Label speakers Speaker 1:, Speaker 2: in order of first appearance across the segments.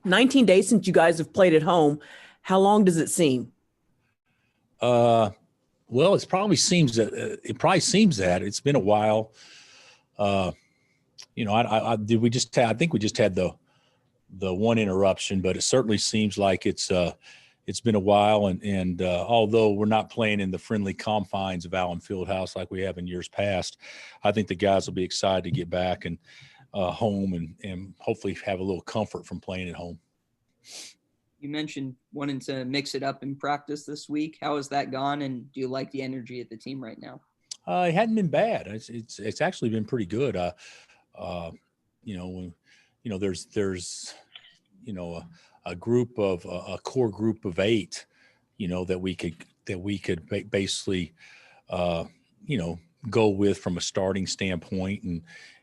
Speaker 1: 19 days since you guys have played at home. How long does it seem?
Speaker 2: Well, it probably seems that it's been a while. Uh, I think we just had the one interruption, but it certainly seems like it's been a while. And although we're not playing in the friendly confines of Allen Fieldhouse like we have in years past, I think the guys will be excited to get back and home and hopefully have a little comfort from playing at home.
Speaker 3: You mentioned wanting to mix it up in practice this week. How has that gone, and do you like the energy of the team right now?
Speaker 2: It hadn't been bad. It's actually been pretty good. There's a group of a core group of 8, that we could basically, go with from a starting standpoint.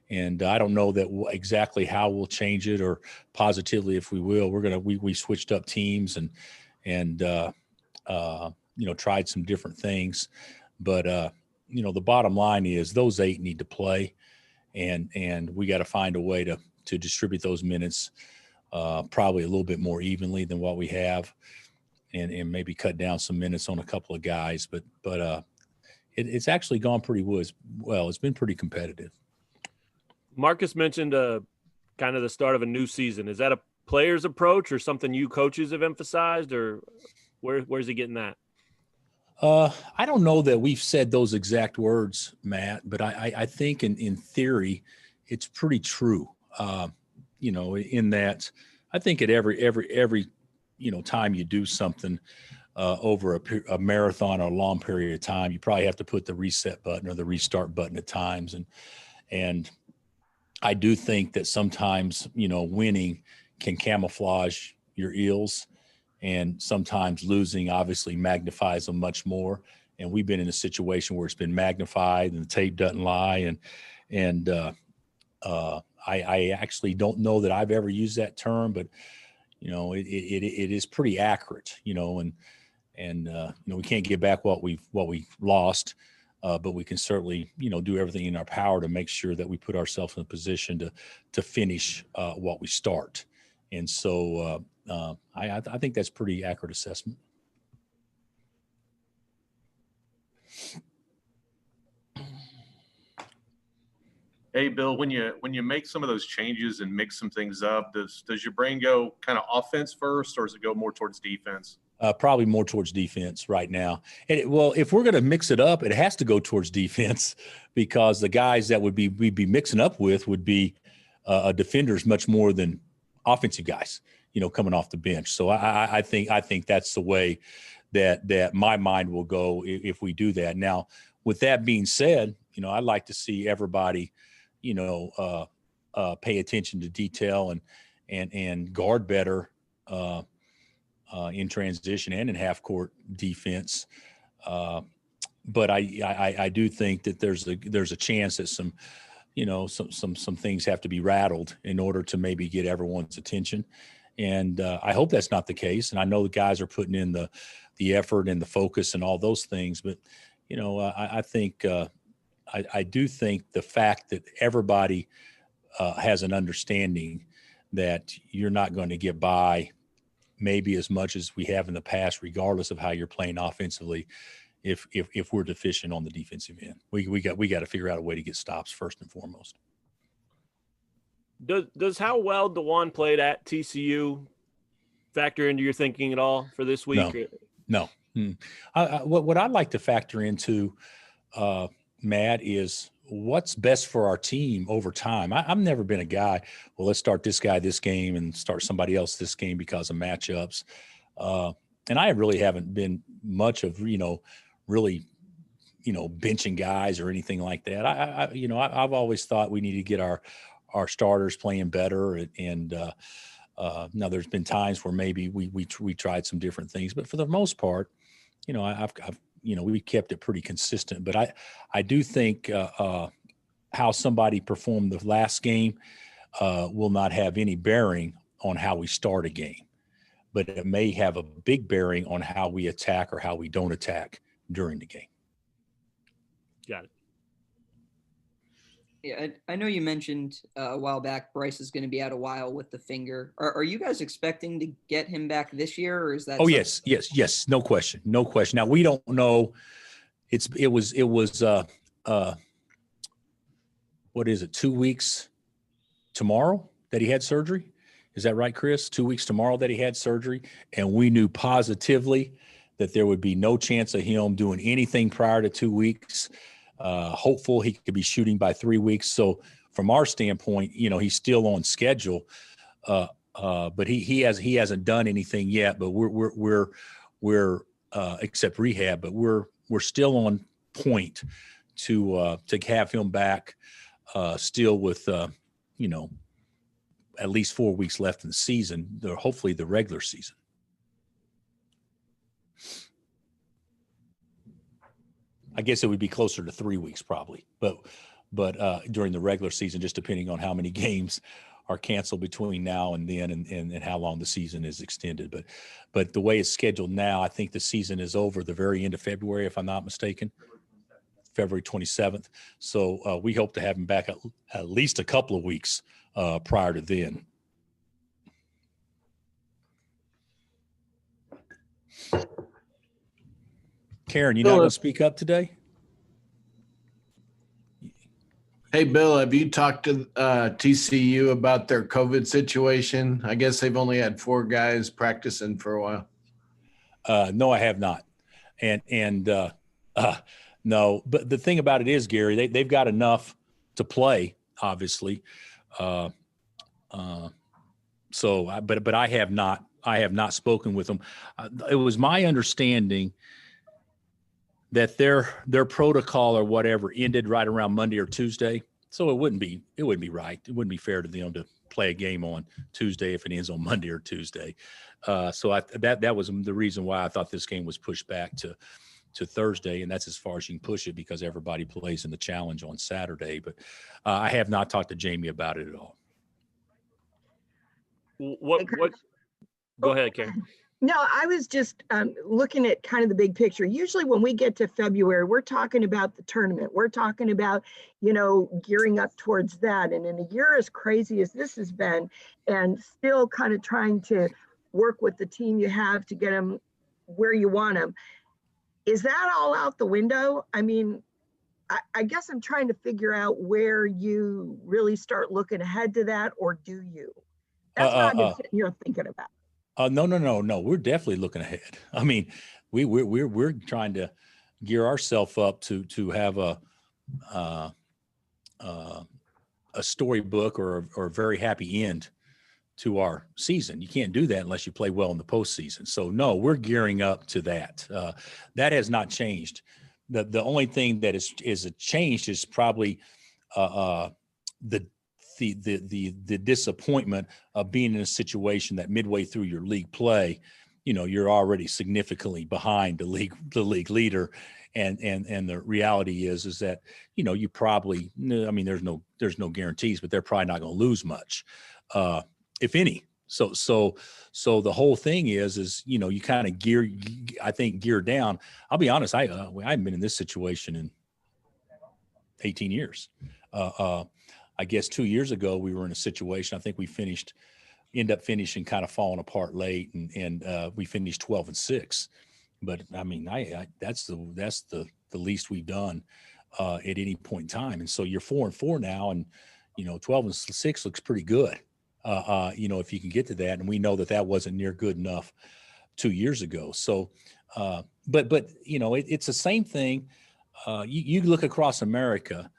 Speaker 2: And I don't know that exactly how we'll change it or positively if we will. We switched up teams and tried some different things, but the bottom line is those 8 need to play, and we got to find a way to distribute those minutes probably a little bit more evenly than what we have, and maybe cut down some minutes on a couple of guys. But it's actually gone pretty well. It's been pretty competitive.
Speaker 4: Marcus mentioned kind of the start of a new season. Is that a player's approach or something you coaches have emphasized, or where's he getting that?
Speaker 2: I don't know that we've said those exact words, Matt, but I think in theory, it's pretty true. In that I think at every time you do something over a marathon or a long period of time, you probably have to put the reset button or the restart button at times. And I do think that sometimes, winning can camouflage your ills, and sometimes losing obviously magnifies them much more. And we've been in a situation where it's been magnified and the tape doesn't lie. And I actually don't know that I've ever used that term, but it is pretty accurate, and we can't get back what we've lost. But we can certainly, do everything in our power to make sure that we put ourselves in a position to finish what we start. And so I think that's pretty accurate assessment.
Speaker 5: Hey, Bill, when you make some of those changes and mix some things up, does your brain go kind of offense first, or does it go more towards defense?
Speaker 2: Probably more towards defense right now. And if we're going to mix it up, it has to go towards defense, because the guys that we'd be mixing up with would be defenders much more than offensive guys, coming off the bench. So I think that's the way that my mind will go if we do that. Now, with that being said, I'd like to see everybody, pay attention to detail and guard better. In transition and in half court defense. But I do think that there's a chance that some things have to be rattled in order to maybe get everyone's attention. And I hope that's not the case. And I know the guys are putting in the effort and the focus and all those things, but I think I do think the fact that everybody has an understanding that you're not going to get by maybe as much as we have in the past, regardless of how you're playing offensively, if we're deficient on the defensive end. We got to figure out a way to get stops first and foremost.
Speaker 4: Does how well Dejuan played at TCU factor into your thinking at all for this week?
Speaker 2: No. What I'd like to factor into, Matt, is what's best for our team over time. I've never been a guy, well, let's start this guy this game and start somebody else this game because of matchups. And I really haven't been much of, really, benching guys or anything like that. I've always thought we need to get our starters playing better. And now there's been times where maybe we tried some different things, but for the most part, we kept it pretty consistent. But I do think how somebody performed the last game will not have any bearing on how we start a game, but it may have a big bearing on how we attack or how we don't attack during the game.
Speaker 4: Got it.
Speaker 3: Yeah, I know you mentioned a while back Bryce is going to be out a while with the finger. Are you guys expecting to get him back this year, or is that?
Speaker 2: Oh, yes. No question. Now we don't know. It was what is it? 2 weeks tomorrow that he had surgery. Is that right, Chris? 2 weeks tomorrow that he had surgery, and we knew positively that there would be no chance of him doing anything prior to 2 weeks. Hopeful he could be shooting by 3 weeks. So from our standpoint, he's still on schedule, but he hasn't done anything yet. But we're except rehab, but we're still on point to have him back, still with at least 4 weeks left in the season, hopefully the regular season. I guess it would be closer to 3 weeks probably, but during the regular season, just depending on how many games are canceled between now and then and how long the season is extended. But the way it's scheduled now, I think the season is over the very end of February, if I'm not mistaken, February 27th. So we hope to have him back at least a couple of weeks prior to then. Karen, you not going to speak up today?
Speaker 6: Hey, Bill, have you talked to TCU about their COVID situation? I guess they've only had 4 guys practicing for a while.
Speaker 2: No, I have not. And no, but the thing about it is, Gary, they've got enough to play, obviously. But I have not spoken with them. It was my understanding that their protocol or whatever ended right around Monday or Tuesday. So it wouldn't be right. It wouldn't be fair to them to play a game on Tuesday if it ends on Monday or Tuesday. So that was the reason why I thought this game was pushed back to Thursday, and that's as far as you can push it because everybody plays in the challenge on Saturday. But I have not talked to Jamie about it at all.
Speaker 4: What? Go ahead, Karen.
Speaker 7: No, I was just looking at kind of the big picture. Usually when we get to February, we're talking about the tournament. We're talking about, gearing up towards that. And in a year as crazy as this has been, and still kind of trying to work with the team you have to get them where you want them, is that all out the window? I mean, I guess I'm trying to figure out where you really start looking ahead to that, or do you? That's what I've been sitting here thinking about.
Speaker 2: No. We're definitely looking ahead. I mean, we're trying to gear ourselves up to have a storybook or a very happy end to our season. You can't do that unless you play well in the postseason. So no, we're gearing up to that. That has not changed. The only thing that is changed is probably the disappointment of being in a situation that midway through your league play, you're already significantly behind the league leader. And the reality is that, you probably, I mean, there's no guarantees, but they're probably not going to lose much, if any. So the whole thing is, you kind of gear down. I'll be honest. I haven't been in this situation in 18 years. I guess 2 years ago we were in a situation. I think we end up finishing kind of falling apart late, and we finished 12-6. But I mean, that's the least we've done at any point in time. And so you're 4-4 now, and 12-6 looks pretty good. If you can get to that, and we know that wasn't near good enough 2 years ago. So, but it's the same thing. You look across America.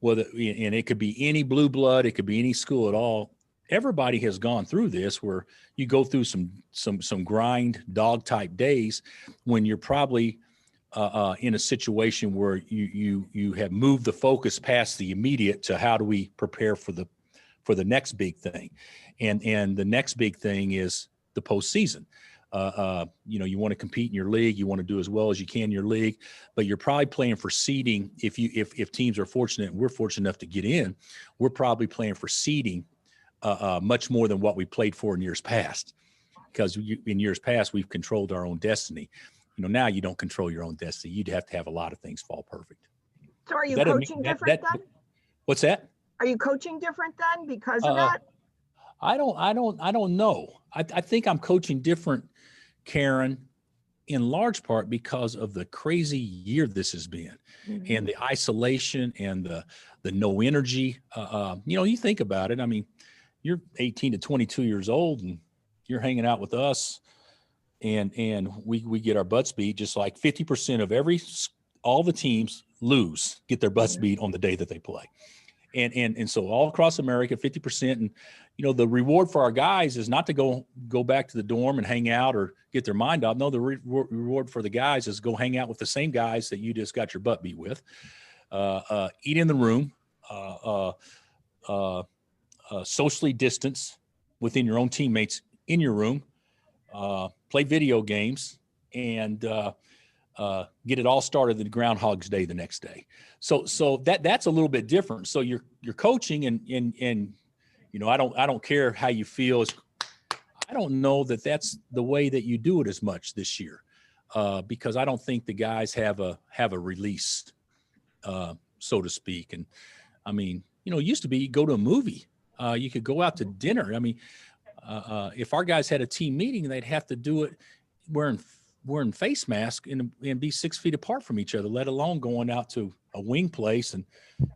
Speaker 2: And it could be any blue blood, it could be any school at all. Everybody has gone through this where you go through some grind dog type days when you're probably in a situation where you have moved the focus past the immediate to how do we prepare for the next big thing, and the next big thing is the postseason. You want to compete in your league, you want to do as well as you can in your league, but you're probably playing for seeding. If teams are fortunate, and we're fortunate enough to get in, we're probably playing for seeding much more than what we played for in years past, because in years past we've controlled our own destiny. Now you don't control your own destiny. You'd have to have a lot of things fall perfect.
Speaker 7: So are you coaching different then?
Speaker 2: What's that?
Speaker 7: Are you coaching different then because of that?
Speaker 2: I don't know. I think I'm coaching different, Karen, in large part because of the crazy year this has been, and the isolation and the no energy. You think about it. I mean, you're 18 to 22 years old and you're hanging out with us, and we get our butts beat, just like 50% of all the teams get their butts beat on the day that they play. And so all across America, 50%. And, the reward for our guys is not to go back to the dorm and hang out or get their mind off. No, the reward for the guys is go hang out with the same guys that you just got your butt beat with, eat in the room, socially distance within your own teammates in your room, play video games, and get it all started at Groundhog's Day the next day. So that's a little bit different. So you're coaching and I don't care how you feel. I don't know that that's the way that you do it as much this year, because I don't think the guys have a release, so to speak. And I mean, it used to be you go to a movie, you could go out to dinner. I mean, if our guys had a team meeting, they'd have to do it wearing face masks and be 6 feet apart from each other, let alone going out to a wing place and,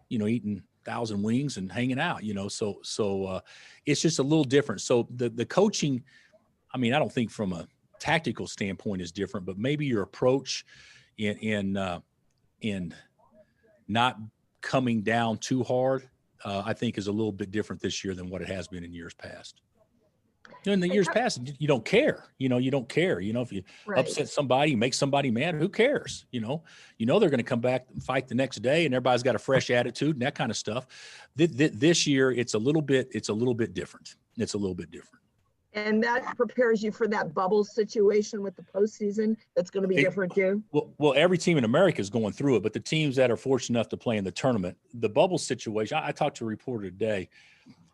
Speaker 2: eating 1,000 wings and hanging out, so it's just a little different. So the coaching, I mean, I don't think from a tactical standpoint is different, but maybe your approach in not coming down too hard, I think is a little bit different this year than what it has been in years past. In the years past, you don't care. You don't care. If you upset somebody, make somebody mad, who cares? They're going to come back and fight the next day, and everybody's got a fresh attitude and that kind of stuff. This year, it's a little bit different. It's a little bit different.
Speaker 7: And that prepares you for that bubble situation with the postseason. That's going to be different too.
Speaker 2: Well, every team in America is going through it, but the teams that are fortunate enough to play in the tournament, the bubble situation. I talked to a reporter today.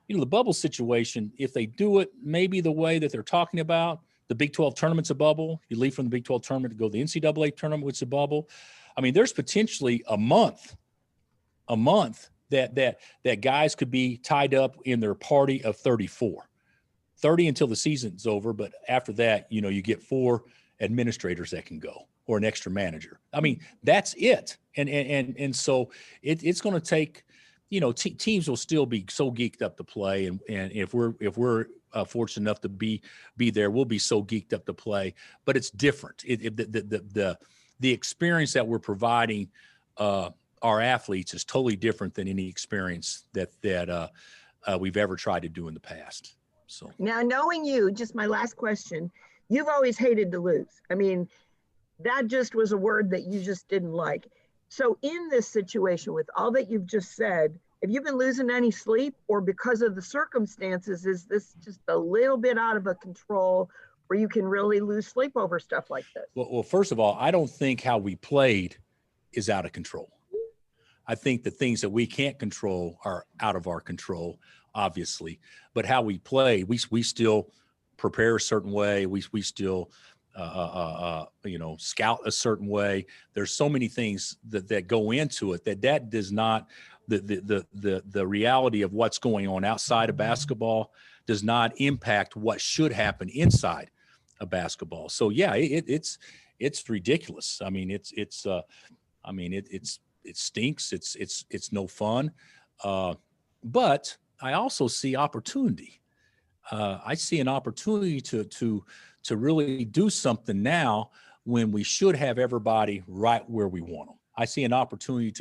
Speaker 2: The bubble situation, if they do it maybe the way that they're talking about, the Big 12 tournament's a bubble. You leave from the Big 12 tournament to go to the NCAA tournament, which is a bubble. I mean, there's potentially a month that guys could be tied up in their party of 34. 30 until the season's over, but after that, you get 4 administrators that can go, or an extra manager. I mean, that's it. And so it's going to take, teams will still be so geeked up to play, and if we're fortunate enough to be there, we'll be so geeked up to play. But it's different. The experience that we're providing our athletes is totally different than any experience that we've ever tried to do in the past. So
Speaker 7: now, knowing you, just my last question, you've always hated to lose. I mean, that just was a word that you just didn't like. So in this situation, with all that you've just said, have you been losing any sleep, or because of the circumstances, is this just a little bit out of control where you can really lose sleep over stuff like this?
Speaker 2: Well, first of all, I don't think how we played is out of control. I think the things that we can't control are out of our control, obviously. But how we play, we still prepare a certain way. We still scout a certain way. There's so many things that go into it that does not, the reality of what's going on outside of basketball does not impact what should happen inside of basketball. So yeah, it's ridiculous. I mean, it stinks. It's no fun. But I also see opportunity. I see an opportunity to really do something now when we should have everybody right where we want them. I see an opportunity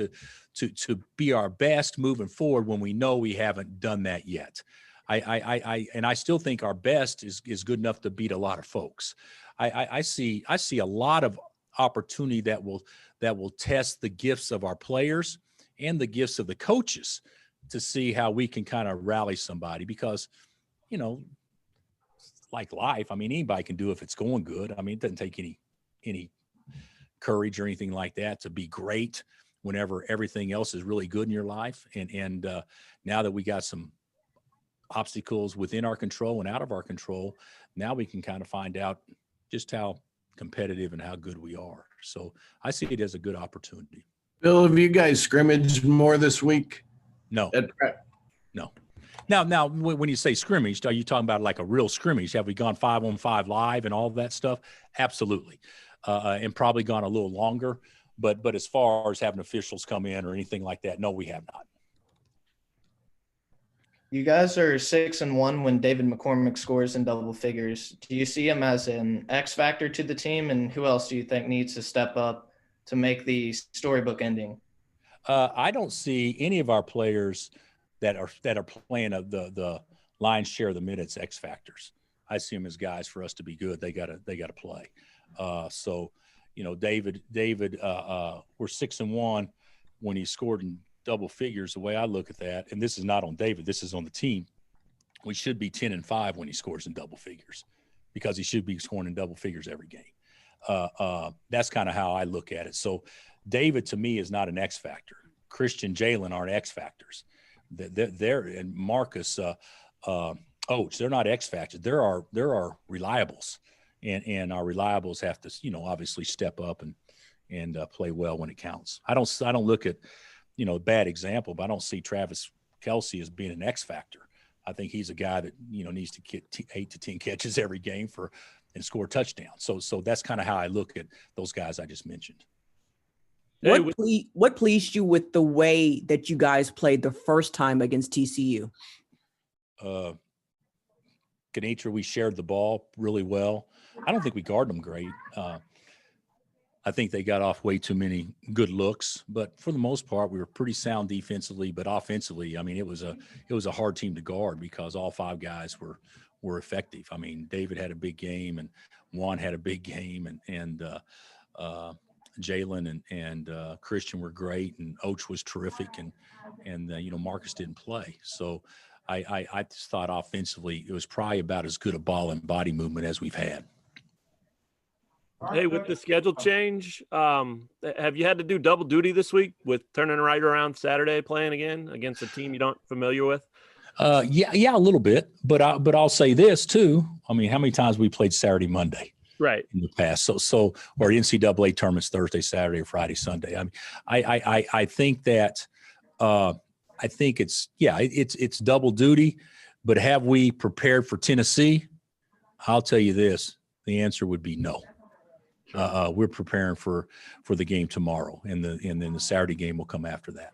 Speaker 2: to be our best moving forward when we know we haven't done that yet. I still think our best is good enough to beat a lot of folks. I see a lot of opportunity that will test the gifts of our players and the gifts of the coaches to see how we can kind of rally somebody, because, like life, I mean, anybody can do it if it's going good. I mean, it doesn't take any courage or anything like that to be great whenever everything else is really good in your life. And now that we got some obstacles within our control and out of our control, now we can kind of find out just how competitive and how good we are. So I see it as a good opportunity.
Speaker 6: Bill, have you guys scrimmaged more this week?
Speaker 2: No.
Speaker 6: At
Speaker 2: No. Now, when you say scrimmage, are you talking about like a real scrimmage? Have we gone 5-on-5 live and all of that stuff? Absolutely. And probably gone a little longer. But as far as having officials come in or anything like that, no, we have not.
Speaker 8: You guys are 6-1 when David McCormick scores in double figures. Do you see him as an X factor to the team? And who else do you think needs to step up to make the storybook ending?
Speaker 2: I don't see any of our players that are playing the lion's share of the minutes X factors. I see them as guys for us to be good. They gotta play. So, David, we're 6-1 when he scored in double figures. The way I look at that, and this is not on David, this is on the team. We should be 10-5 when he scores in double figures, because he should be scoring in double figures every game. That's kind of how I look at it. So David, to me, is not an X factor. Christian, Jalen aren't X factors. They're and Marcus, Oates, they're not X factors. There are reliables, and our reliables have to, obviously step up and play well when it counts. I don't look at, bad example, but I don't see Travis Kelce as being an X factor. I think he's a guy that, needs to get 8 to 10 catches every game and score touchdowns. So that's kind of how I look at those guys I just mentioned.
Speaker 1: What pleased you with the way that you guys played the first time against TCU?
Speaker 2: Kenitra, we shared the ball really well. I don't think we guarded them great. I think they got off way too many good looks, but for the most part, we were pretty sound defensively. But offensively, I mean, it was a hard team to guard because all 5 guys were effective. I mean, David had a big game, and Juan had a big game, and Jalen and Christian were great, and Oach was terrific, and Marcus didn't play. So I just thought offensively it was probably about as good a ball and body movement as we've had.
Speaker 4: Hey, with the schedule change, have you had to do double duty this week with turning right around Saturday, playing again against a team you don't familiar with?
Speaker 2: Yeah, a little bit, but I'll say this too. I mean, how many times we played Saturday, Monday,
Speaker 4: right,
Speaker 2: in the past? So or NCAA tournaments Thursday, Saturday, or Friday, Sunday. I mean, I think that I think it's double duty, but have we prepared for Tennessee? I'll tell you this: the answer would be no. We're preparing for the game tomorrow, and then the Saturday game will come after that.